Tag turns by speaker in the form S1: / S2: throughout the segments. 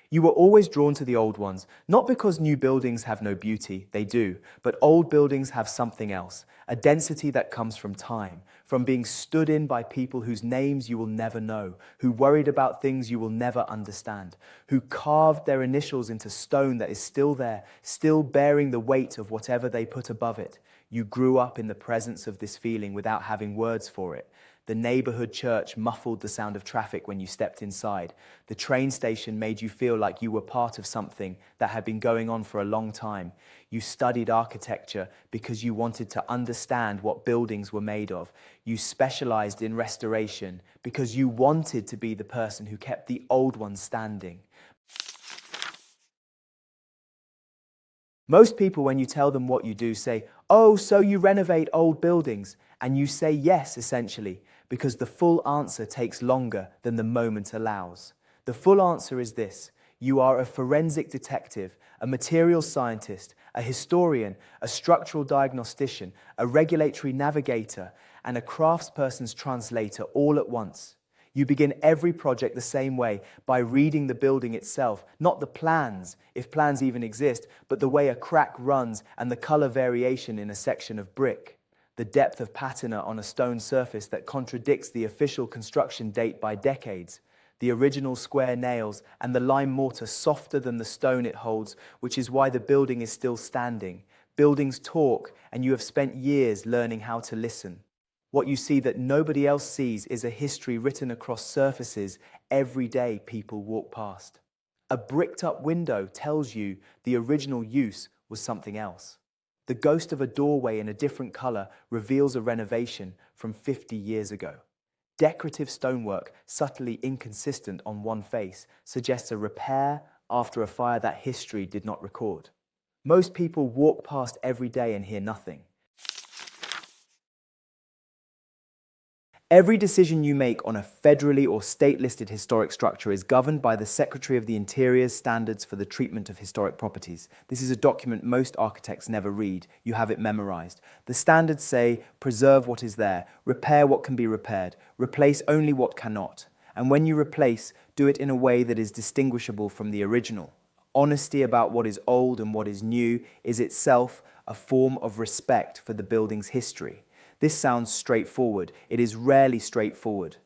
S1: You were always drawn to the old ones, not because new buildings have no beauty, they do, but old buildings have something else, a density that comes from time, from being stood in by people whose names you will never know, who worried about things you will never understand, who carved their initials into stone that is still there, still bearing the weight of whatever they put above it. You grew up in the presence of this feeling without having words for it. The neighborhood church muffled the sound of traffic when you stepped inside. The train station made you feel like you were part of something that had been going on for a long time. You studied architecture because you wanted to understand what buildings were made of. You specialized in restoration because you wanted to be the person who kept the old ones standing. Most people, when you tell them what you do, say, "Oh, so you renovate old buildings?" And you say yes, essentially, because the full answer takes longer than the moment allows. The full answer is this: you are a forensic detective, a materials scientist, a historian, a structural diagnostician, a regulatory navigator, and a craftsperson's translator all at once. You begin every project the same way, by reading the building itself, not the plans, if plans even exist, but the way a crack runs and the color variation in a section of brick, the depth of patina on a stone surface that contradicts the official construction date by decades, the original square nails and the lime mortar softer than the stone it holds, which is why the building is still standing. Buildings talk, and you have spent years learning how to listen. What you see that nobody else sees is a history written across surfaces every day people walk past. A bricked-up window tells you the original use was something else. The ghost of a doorway in a different color reveals a renovation from 50 years ago. Decorative stonework, subtly inconsistent on one face, suggests a repair after a fire that history did not record. Most people walk past every day and hear nothing. Every decision you make on a federally or state-listed historic structure is governed by the Secretary of the Interior's Standards for the Treatment of Historic Properties. This is a document most architects never read. You have it memorized. The standards say, preserve what is there, repair what can be repaired, replace only what cannot. And when you replace, do it in a way that is distinguishable from the original. Honesty about what is old and what is new is itself a form of respect for the building's history. This sounds straightforward. It is rarely straightforward.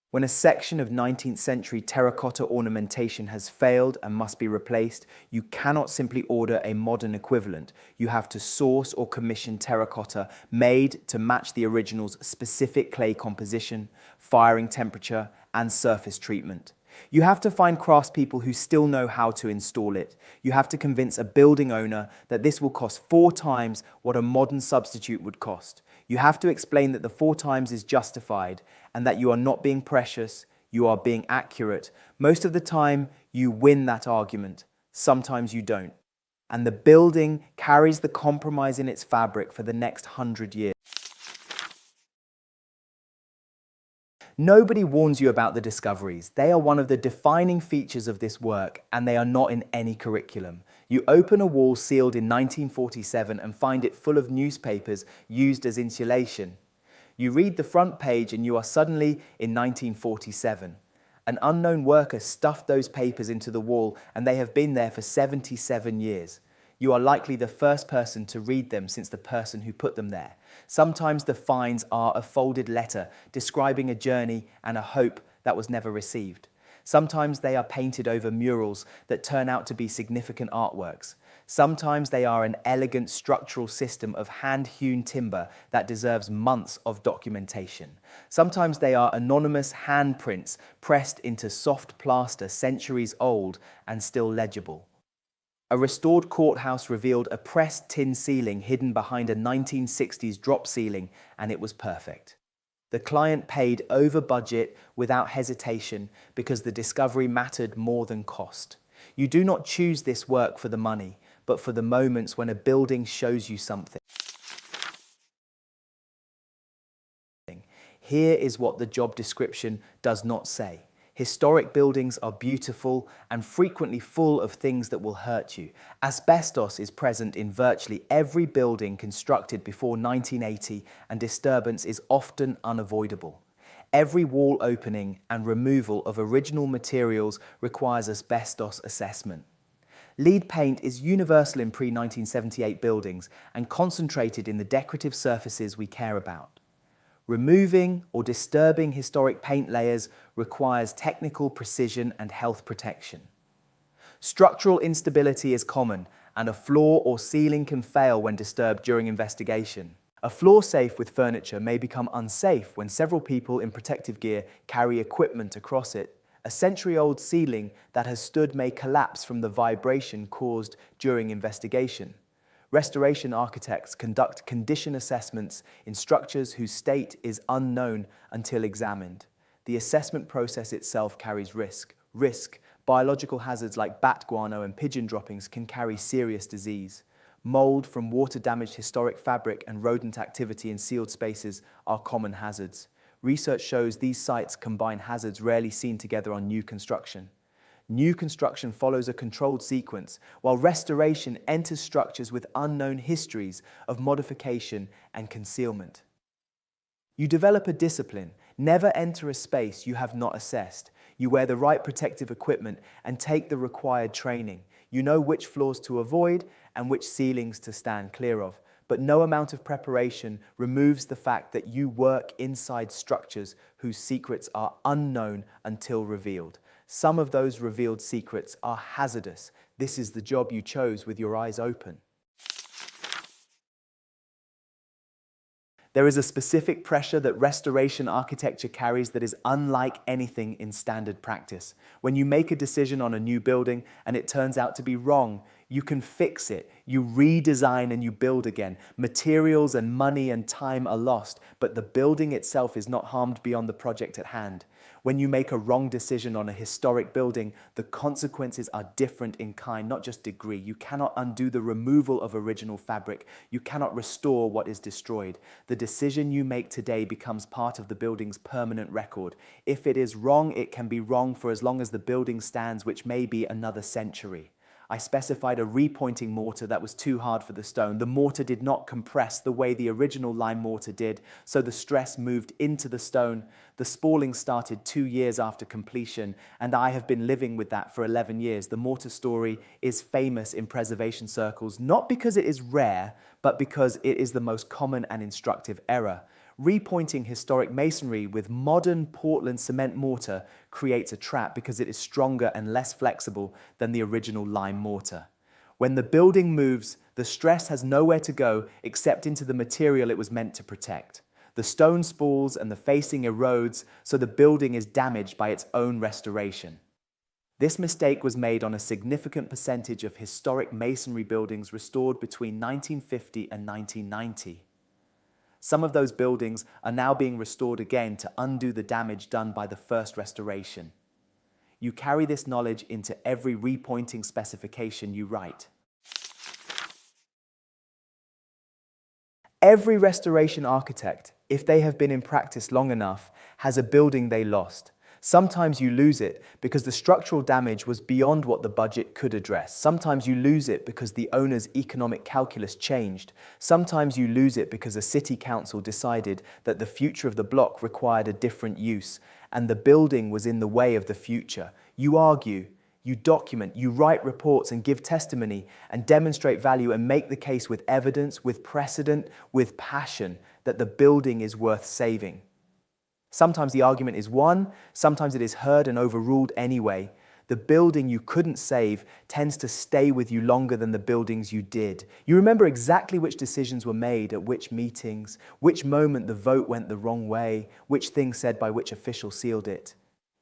S1: When a section of 19th century terracotta ornamentation has failed and must be replaced, you cannot simply order a modern equivalent. You have to source or commission terracotta made to match the original's specific clay composition, firing temperature, and surface treatment. You have to find craftspeople who still know how to install it. You have to convince a building owner that this will cost 4 times what a modern substitute would cost. You have to explain that the 4 times is justified and that you are not being precious, you are being accurate. Most of the time, you win that argument. Sometimes you don't. And the building carries the compromise in its fabric for the next 100 years. Nobody warns you about the discoveries. They are one of the defining features of this work, and they are not in any curriculum. You open a wall sealed in 1947 and find it full of newspapers used as insulation. You read the front page and you are suddenly in 1947. An unknown worker stuffed those papers into the wall and they have been there for 77 years. You are likely the first person to read them since the person who put them there. Sometimes the finds are a folded letter describing a journey and a hope that was never received. Sometimes they are painted over murals that turn out to be significant artworks. Sometimes they are an elegant structural system of hand-hewn timber that deserves months of documentation. Sometimes they are anonymous handprints pressed into soft plaster centuries old and still legible. A restored courthouse revealed a pressed tin ceiling hidden behind a 1960s drop ceiling, and it was perfect. The client paid over budget without hesitation because the discovery mattered more than cost. You do not choose this work for the money, but for the moments when a building shows you something. Here is what the job description does not say. Historic buildings are beautiful and frequently full of things that will hurt you. Asbestos is present in virtually every building constructed before 1980, and disturbance is often unavoidable. Every wall opening and removal of original materials requires asbestos assessment. Lead paint is universal in pre-1978 buildings and concentrated in the decorative surfaces we care about. Removing or disturbing historic paint layers requires technical precision and health protection. Structural instability is common, and a floor or ceiling can fail when disturbed during investigation. A floor safe with furniture may become unsafe when several people in protective gear carry equipment across it. A century-old ceiling that has stood may collapse from the vibration caused during investigation. Restoration architects conduct condition assessments in structures whose state is unknown until examined. The assessment process itself carries risk. Biological hazards like bat guano and pigeon droppings can carry serious disease. Mold from water-damaged historic fabric and rodent activity in sealed spaces are common hazards. Research shows these sites combine hazards rarely seen together on new construction. New construction follows a controlled sequence, while restoration enters structures with unknown histories of modification and concealment. You develop a discipline. Never enter a space you have not assessed. You wear the right protective equipment and take the required training. You know which floors to avoid and which ceilings to stand clear of. But no amount of preparation removes the fact that you work inside structures whose secrets are unknown until revealed. Some of those revealed secrets are hazardous. This is the job you chose with your eyes open. There is a specific pressure that restoration architecture carries that is unlike anything in standard practice. When you make a decision on a new building and it turns out to be wrong, you can fix it. You redesign and you build again. Materials and money and time are lost, but the building itself is not harmed beyond the project at hand. When you make a wrong decision on a historic building, the consequences are different in kind, not just degree. You cannot undo the removal of original fabric. You cannot restore what is destroyed. The decision you make today becomes part of the building's permanent record. If it is wrong, it can be wrong for as long as the building stands, which may be another century. I specified a repointing mortar that was too hard for the stone. The mortar did not compress the way the original lime mortar did, so the stress moved into the stone. The spalling started 2 years after completion, and I have been living with that for 11 years. The mortar story is famous in preservation circles, not because it is rare, but because it is the most common and instructive error. Repointing historic masonry with modern Portland cement mortar creates a trap because it is stronger and less flexible than the original lime mortar. When the building moves, the stress has nowhere to go except into the material it was meant to protect. The stone spalls and the facing erodes, so the building is damaged by its own restoration. This mistake was made on a significant percentage of historic masonry buildings restored between 1950 and 1990. Some of those buildings are now being restored again to undo the damage done by the first restoration. You carry this knowledge into every repointing specification you write. Every restoration architect, if they have been in practice long enough, has a building they lost. Sometimes you lose it because the structural damage was beyond what the budget could address. Sometimes you lose it because the owner's economic calculus changed. Sometimes you lose it because a city council decided that the future of the block required a different use, and the building was in the way of the future. You argue, you document, you write reports and give testimony and demonstrate value and make the case with evidence, with precedent, with passion that the building is worth saving. Sometimes the argument is won, sometimes it is heard and overruled anyway. The building you couldn't save tends to stay with you longer than the buildings you did. You remember exactly which decisions were made at which meetings, which moment the vote went the wrong way, which thing said by which official sealed it.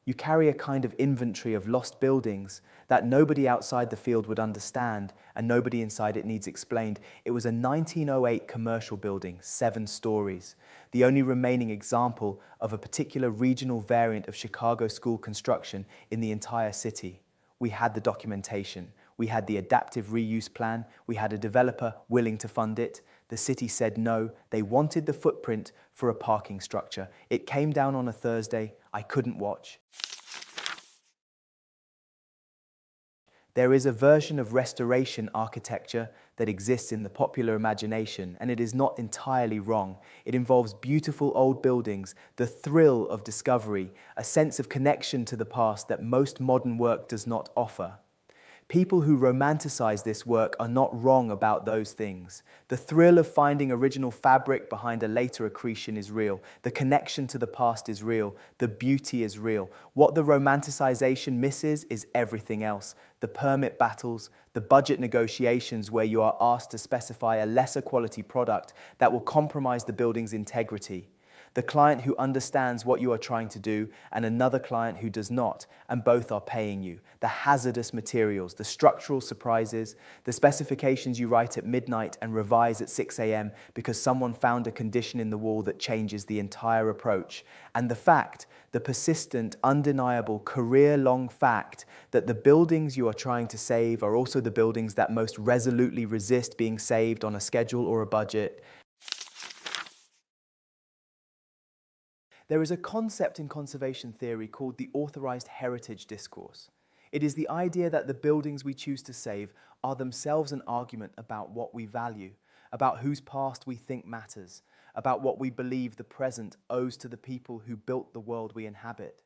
S1: You carry a kind of inventory of lost buildings that nobody outside the field would understand and nobody inside it needs explained. It was a 1908 commercial building, 7 stories, the only remaining example of a particular regional variant of Chicago school construction in the entire city. We had the documentation. We had the adaptive reuse plan. We had a developer willing to fund it. The city said no. They wanted the footprint for a parking structure. It came down on a Thursday. I couldn't watch. There is a version of restoration architecture that exists in the popular imagination, and it is not entirely wrong. It involves beautiful old buildings, the thrill of discovery, a sense of connection to the past that most modern work does not offer. People who romanticize this work are not wrong about those things. The thrill of finding original fabric behind a later accretion is real. The connection to the past is real. The beauty is real. What the romanticization misses is everything else. The permit battles, the budget negotiations where you are asked to specify a lesser quality product that will compromise the building's integrity. The client who understands what you are trying to do and another client who does not, and both are paying you. The hazardous materials, the structural surprises, the specifications you write at midnight and revise at 6 a.m. because someone found a condition in the wall that changes the entire approach. And the fact, the persistent, undeniable, career-long fact that the buildings you are trying to save are also the buildings that most resolutely resist being saved on a schedule or a budget. There is a concept in conservation theory called the authorized heritage discourse. It is the idea that the buildings we choose to save are themselves an argument about what we value, about whose past we think matters, about what we believe the present owes to the people who built the world we inhabit.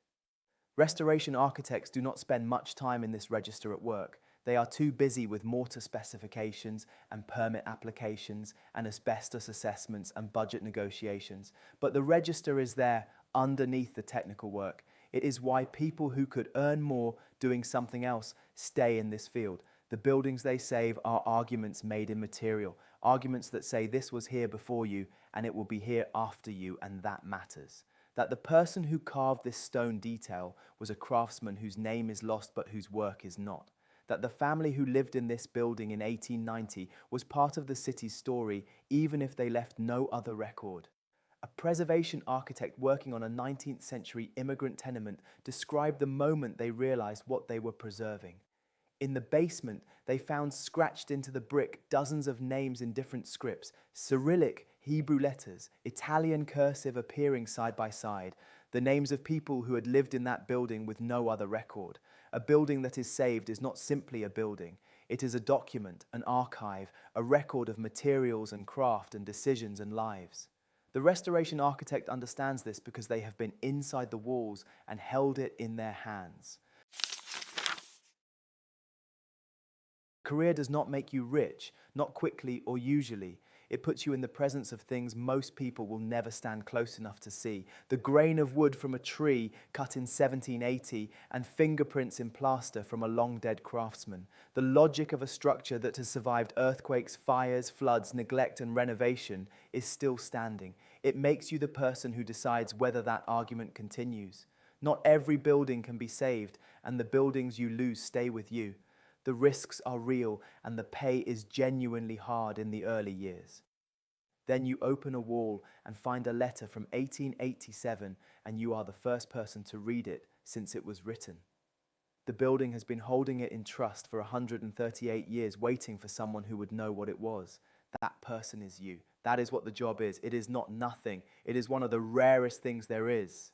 S1: Restoration architects do not spend much time in this register at work. They are too busy with mortar specifications and permit applications and asbestos assessments and budget negotiations. But the register is there underneath the technical work. It is why people who could earn more doing something else stay in this field. The buildings they save are arguments made in material, arguments that say this was here before you and it will be here after you, and that matters. That the person who carved this stone detail was a craftsman whose name is lost but whose work is not. That the family who lived in this building in 1890 was part of the city's story, even if they left no other record. A preservation architect working on a 19th century immigrant tenement described the moment they realized what they were preserving. In the basement, they found scratched into the brick dozens of names in different scripts, Cyrillic Hebrew letters, Italian cursive appearing side by side, the names of people who had lived in that building with no other record. A building that is saved is not simply a building. It is a document, an archive, a record of materials and craft and decisions and lives. The restoration architect understands this because they have been inside the walls and held it in their hands. Career does not make you rich, not quickly or usually. It puts you in the presence of things most people will never stand close enough to see. The grain of wood from a tree cut in 1780 and fingerprints in plaster from a long-dead craftsman. The logic of a structure that has survived earthquakes, fires, floods, neglect and renovation is still standing. It makes you the person who decides whether that argument continues. Not every building can be saved, and the buildings you lose stay with you. The risks are real and the pay is genuinely hard in the early years. Then you open a wall and find a letter from 1887 and you are the first person to read it since it was written. The building has been holding it in trust for 138 years, waiting for someone who would know what it was. That person is you. That is what the job is. It is not nothing. It is one of the rarest things there is.